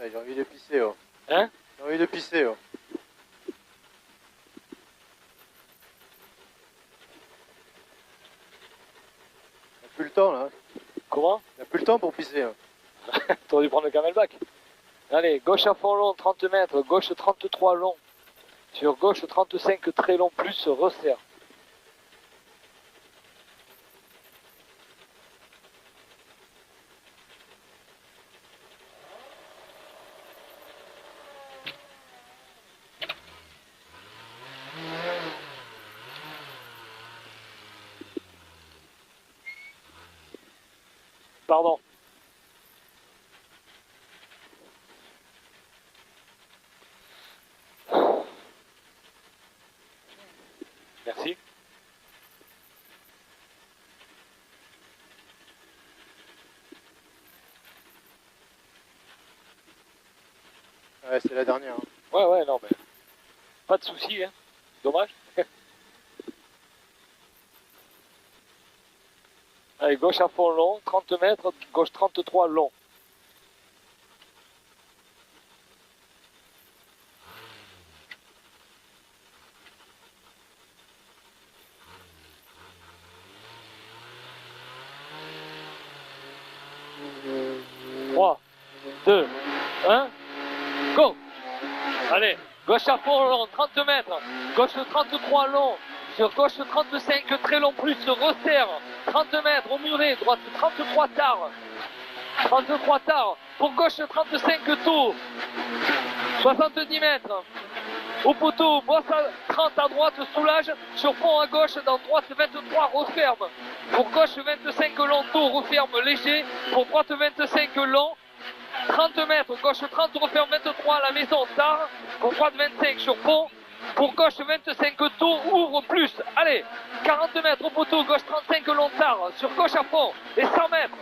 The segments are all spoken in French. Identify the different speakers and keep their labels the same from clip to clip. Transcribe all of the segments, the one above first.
Speaker 1: Ouais, j'ai envie de pisser, oh.
Speaker 2: Hein?
Speaker 1: J'ai envie de pisser, oh. T'as plus le temps, là.
Speaker 2: Comment?
Speaker 1: T'as plus le temps pour pisser, hein.
Speaker 2: T'aurais dû prendre le camelback. Allez, gauche à fond long, 30 mètres, gauche 33 long. Sur gauche 35 très long, plus resserre. Pardon. Merci.
Speaker 1: Ouais, c'est la dernière. Hein.
Speaker 2: Ouais, non, mais pas de soucis, hein. Dommage. Allez, gauche à fond long, 30 mètres, gauche 33 long. Trois, 2, 1, go! Allez, gauche à fond long, 30 mètres, gauche 33 long, sur gauche 35 très long plus, resserre, 30 mètres au muret, droite 33 tard, 33 tard, pour gauche 35 tôt, 70 mètres, au poteau, bosse à 30 à droite, soulage, sur pont à gauche, dans droite 23, referme, pour gauche 25 long, tôt, referme, léger, pour droite 25 long, 30 mètres, gauche 30, referme 23 à la maison, tard, pour droite 25 sur pont, pour gauche 25 tôt, ouvre plus, allez, 40 mètres au poteau, gauche 35 long, tard, sur gauche à fond, et 100 mètres,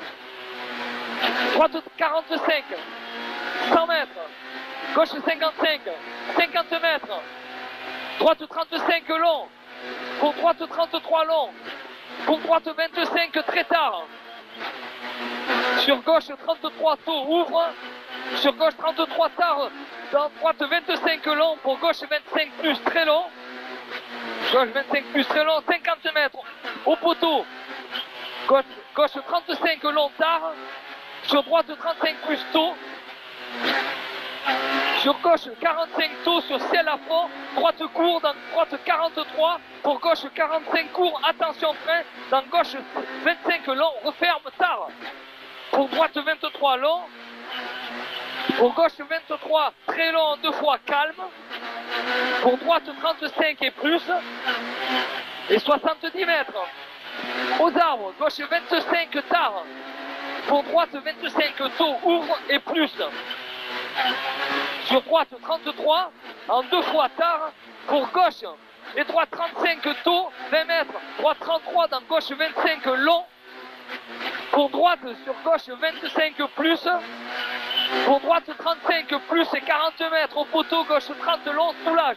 Speaker 2: droite 45, 100 mètres, gauche 55, 50 mètres, droite 35 long, pour droite 33 long, pour droite 25 très tard, sur gauche 33 tôt, ouvre, sur gauche 33 tard, dans droite 25 long, pour gauche 25 plus très long, gauche 25 plus très long, 50 mètres, au poteau, gauche 35 long tard, sur droite 35 plus tôt, sur gauche 45 tôt, sur ciel à fond, droite court, dans droite 43, pour gauche 45 court, attention frein, dans gauche 25 long, referme tard, pour droite 23 long, pour gauche 23 très long, deux fois calme, pour droite 35 et plus, et 70 mètres, aux arbres, gauche 25 tard, pour droite 25 tôt, ouvre et plus, sur droite 33, en deux fois tard, pour gauche, et droite 35 tôt, 20 mètres, droite 33 dans gauche 25 long, pour droite sur gauche 25 plus, pour droite 35 plus et 40 mètres au poteau, gauche 30 long, soulage,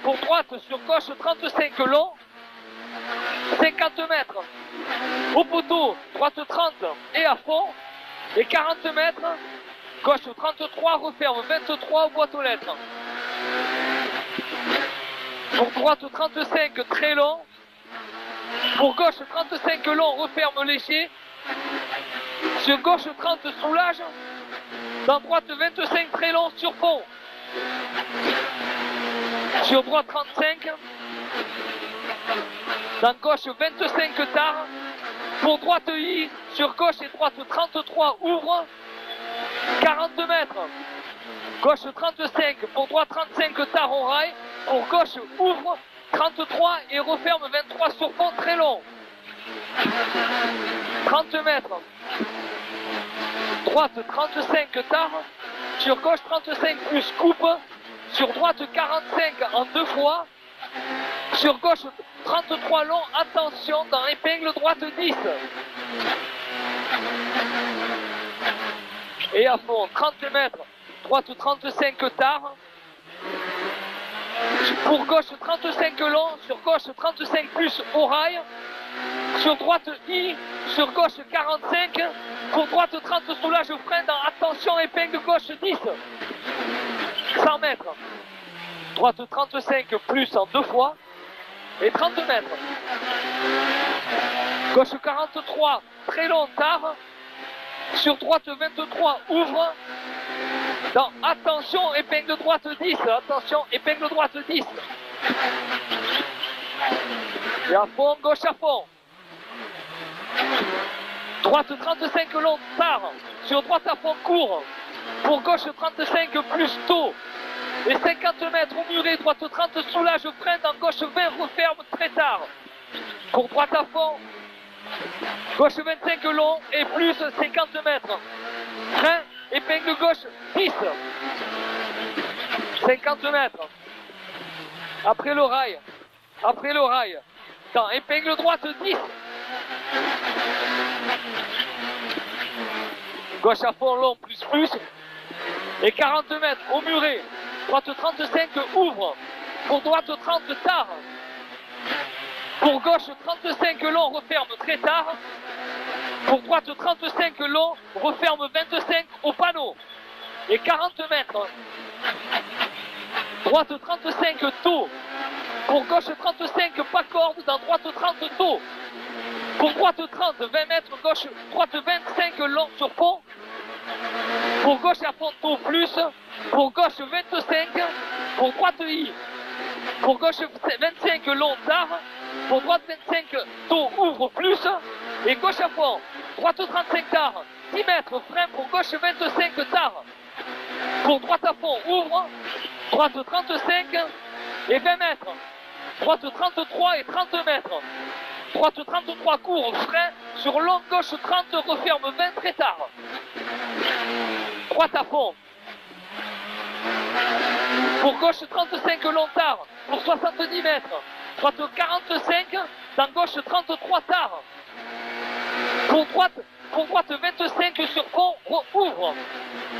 Speaker 2: pour droite sur gauche 35 long, 50 mètres au poteau, droite 30 et à fond, et 40 mètres, gauche 33, referme 23 aux boîtes aux lettres, pour droite 35 très long, pour gauche 35 long, referme léger, sur gauche 30 soulage, dans droite 25 très long sur pont, sur droite 35, dans gauche 25 tard, pour droite I, sur gauche et droite 33 ouvre, 40 mètres, gauche 35, pour droite 35 tard au rail, pour gauche ouvre, 33 et referme 23 sur pont très long, 30 mètres, droite 35 tard, sur gauche 35 plus coupe, sur droite 45 en deux fois, sur gauche 33 long, attention dans épingle droite 10. Et à fond, 30 mètres, droite 35 tard, pour gauche 35 long, sur gauche 35 plus au rail, sur droite I, sur gauche 45, pour droite 30 soulage frein dans attention épingle gauche 10. 100 mètres. Droite 35 plus en 2 fois. Et 30 mètres. Gauche 43, très long, tard. Sur droite 23, ouvre. Dans attention, épingle droite 10. Attention, épingle droite 10. Et à fond, gauche à fond. Droite 35 long, tard. Sur droite à fond, court. Pour gauche 35 plus tôt. Et 50 mètres au muret, droite 30, soulage, freine, dans gauche 20, referme très tard. Pour droite à fond, gauche 25 long et plus 50 mètres. Frein, épingle gauche 10. 50 mètres. Après le rail. Après le rail. Dans épingle droite 10. Gauche à fond long plus plus. Et 40 mètres au muret. Droite 35 ouvre. Pour droite 30 tard. Pour gauche 35 long referme très tard. Pour droite 35 long referme 25 au panneau. Et 40 mètres. Droite 35 tôt. Pour gauche 35 pas corde. Dans droite 30 tôt. Pour droite 30 20 mètres. Gauche droite 25 long sur pont. Pour gauche à fond tôt plus. Pour gauche 25. Pour droite I. Pour gauche 25 long tard. Pour droite 25 tôt ouvre plus. Et gauche à fond. Droite 35 tard. 10 mètres frein. Pour gauche 25 tard. Pour droite à fond ouvre. Droite 35 et 20 mètres. Droite 33 et 30 mètres. Droite 33 court frein. Sur long gauche 30 referme 20 très tard. Droite à fond. Pour gauche 35 long tard. Pour 70 mètres. Droite 45. Dans gauche 33 tard. Pour droite 25 sur pont ouvre.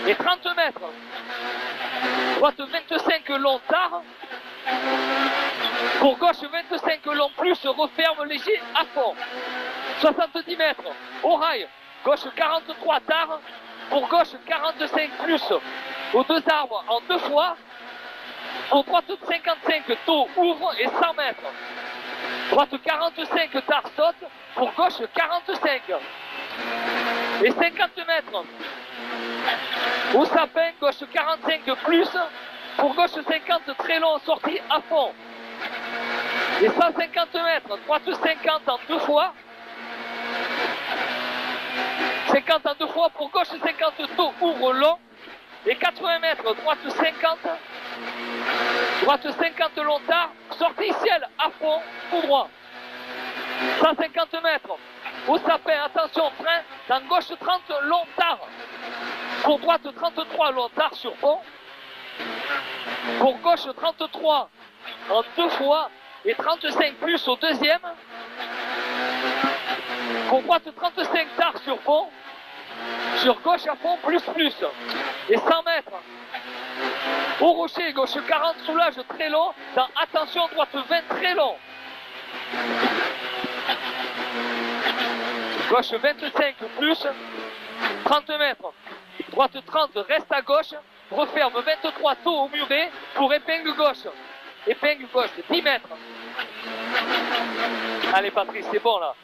Speaker 2: Et 30 mètres. Droite 25 long tard. Pour gauche 25 long plus referme léger à fond. 70 mètres. Au rail. Gauche 43 tard. Pour gauche 45 plus. Aux deux arbres en 2 fois. Pour droite 55 tôt ouvre et 100 mètres. Droite 45 tard saute. Pour gauche 45. Et 50 mètres. Au sapin, gauche 45 plus. Pour gauche 50 très long sortie à fond. Et 150 mètres. Droite 50 en 2 fois. 50 en 2 fois. Pour gauche 50 tôt ouvre long. Et 80 mètres. Droite 50. Droite 50 long tard. Sortie ciel à fond. Tout droit. 150 mètres. Au sapin, attention, frein. Dans gauche 30 long tard. Pour droite 33 long tard sur pont. Pour gauche 33 en 2 fois. Et 35 plus au deuxième. Pour droite 35 tard sur pont. Sur gauche à fond plus plus. Et 100 mètres. Au rocher, gauche 40, soulage très long. Dans attention, droite 20 très long. Gauche 25 plus. 30 mètres. Droite 30 reste à gauche. Referme 23 tôt au muret pour épingle gauche. Épingle gauche 10 mètres. Allez Patrice, c'est bon là.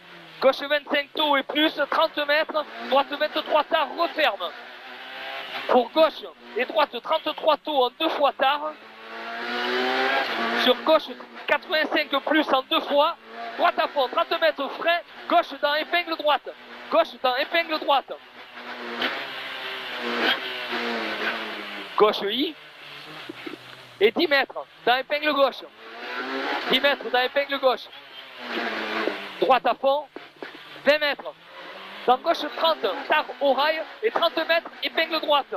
Speaker 2: Gauche 25 tôt et plus, 30 mètres. Droite 23 tard, referme. Pour gauche et droite 33 tôt en 2 fois tard. Sur gauche 85 plus en 2 fois. Droite à fond, 30 mètres frein. Gauche dans épingle droite. Gauche dans épingle droite. Gauche I. Et 10 mètres dans épingle gauche. 10 mètres dans épingle gauche. Droite à fond. 20 mètres. Dans gauche 30, tard au rail. Et 30 mètres, épingle droite.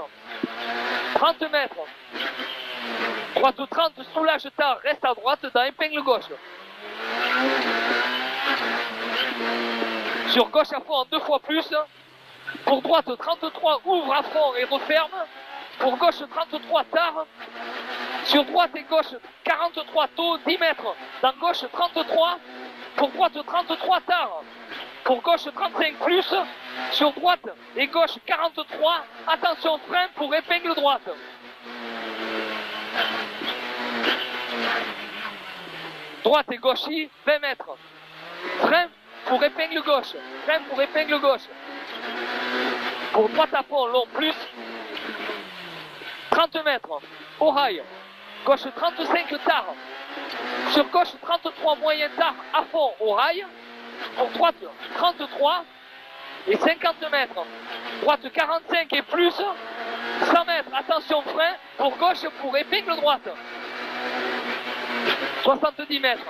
Speaker 2: 30 mètres. Droite 30, soulage tard, reste à droite dans épingle gauche. Sur gauche à fond en 2 fois plus. Pour droite 33, ouvre à fond et referme. Pour gauche 33 tard. Sur droite et gauche 43 tôt, 10 mètres. Dans gauche 33. Pour droite 33 tard. Pour gauche 35 plus. Sur droite et gauche 43. Attention frein pour épingle droite. Droite et gauchis, 20 mètres. Frein pour épingle gauche. Frein pour épingle gauche. Pour droite à fond, long, plus 30 mètres. Au rail. Gauche 35 tard. Sur gauche 33 moyen tard à fond au rail. Pour droite 33 et 50 mètres. Droite 45 et plus 100 mètres. Attention frein pour gauche pour épingle droite. 70 mètres.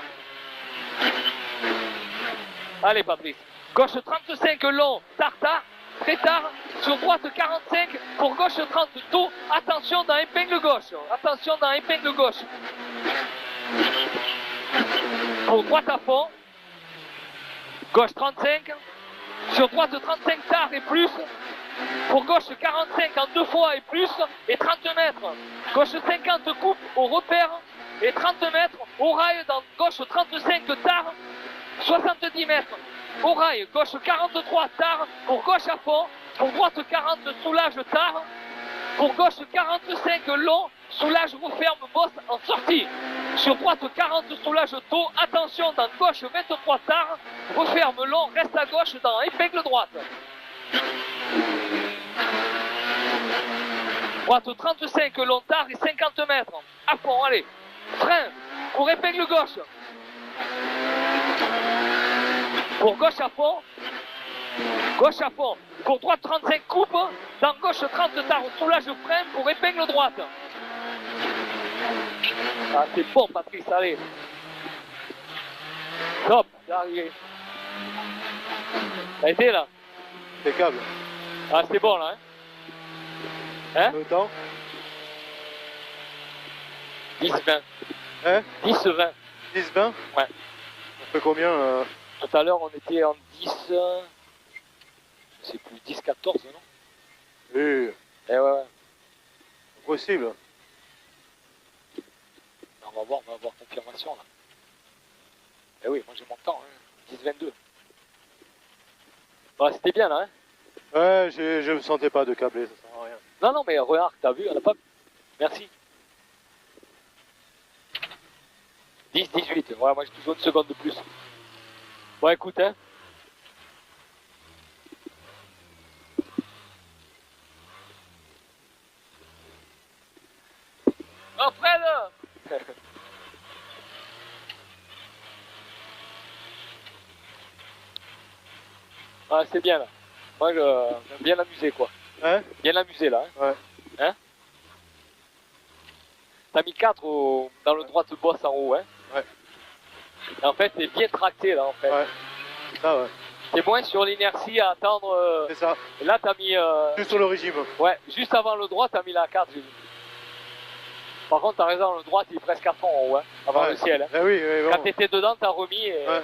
Speaker 2: Allez Patrice. Gauche 35 long, tard, très tard. Sur droite 45 pour gauche 30 tôt. Attention dans épingle gauche. Attention dans épingle gauche. Pour droite à fond. Gauche 35. Sur droite 35 tard et plus. Pour gauche 45 en deux fois et plus. Et 30 mètres. Gauche 50 coupe au repère. Et 30 mètres au rail dans gauche 35 tard. 70 mètres. Au rail, gauche 43 tard. Pour gauche à fond. Pour droite 40 soulage tard. Pour gauche 45 long. Soulage referme bosse en sortie. Sur droite 40 soulage tôt. Attention dans gauche 23 tard. Referme long. Reste à gauche dans épingle droite. Droite 35 long tard et 50 mètres. À fond, allez. Frein pour épingle gauche. Pour gauche à fond. Gauche à fond. Pour droite 35 coupe. Dans gauche 30 tard. Soulage frein pour épingle droite. Ah c'est bon Patrice, allez. Top, c'est arrivé. Ça a été là.
Speaker 1: Impeccable.
Speaker 2: Ah c'est bon là. Hein,
Speaker 1: Le temps
Speaker 2: 10-20.
Speaker 1: Hein
Speaker 2: 10-20.
Speaker 1: 10-20
Speaker 2: Ouais.
Speaker 1: On fait combien
Speaker 2: Tout à l'heure on était en 10. Je sais plus, 10-14 non?
Speaker 1: Oui,
Speaker 2: Eh ouais.
Speaker 1: possible.
Speaker 2: On va voir confirmation là. Eh oui, moi j'ai mon temps, hein. 10-22. Bah c'était bien là, hein.
Speaker 1: Ouais, je me sentais pas de câbler, ça sert à rien.
Speaker 2: Non, mais regarde, t'as vu, on a pas... Merci. 10-18, ouais, moi j'ai toujours une seconde de plus. Bon, écoute, hein. Oh, Fred. Ah, c'est bien là. Moi, j'aime bien l'amuser, quoi.
Speaker 1: Hein
Speaker 2: Bien l'amuser là. Hein.
Speaker 1: Ouais.
Speaker 2: Hein? T'as mis 4 dans le droit de bosse en haut, hein?
Speaker 1: Ouais.
Speaker 2: Et en fait, t'es bien tracté là, en fait.
Speaker 1: Ouais. C'est ça, ouais.
Speaker 2: T'es moins sur l'inertie à attendre.
Speaker 1: C'est ça.
Speaker 2: Et là, t'as mis.
Speaker 1: Juste sur le régime.
Speaker 2: Ouais, juste avant le droit, t'as mis la 4. J'ai vu. Par contre, t'as raison, le droit, il est presque à fond en haut, hein, avant
Speaker 1: Ouais.
Speaker 2: le ciel. Hein.
Speaker 1: Eh oui, oui,
Speaker 2: Quand
Speaker 1: bon.
Speaker 2: t'étais dedans, t'as remis. Et...
Speaker 1: Ouais.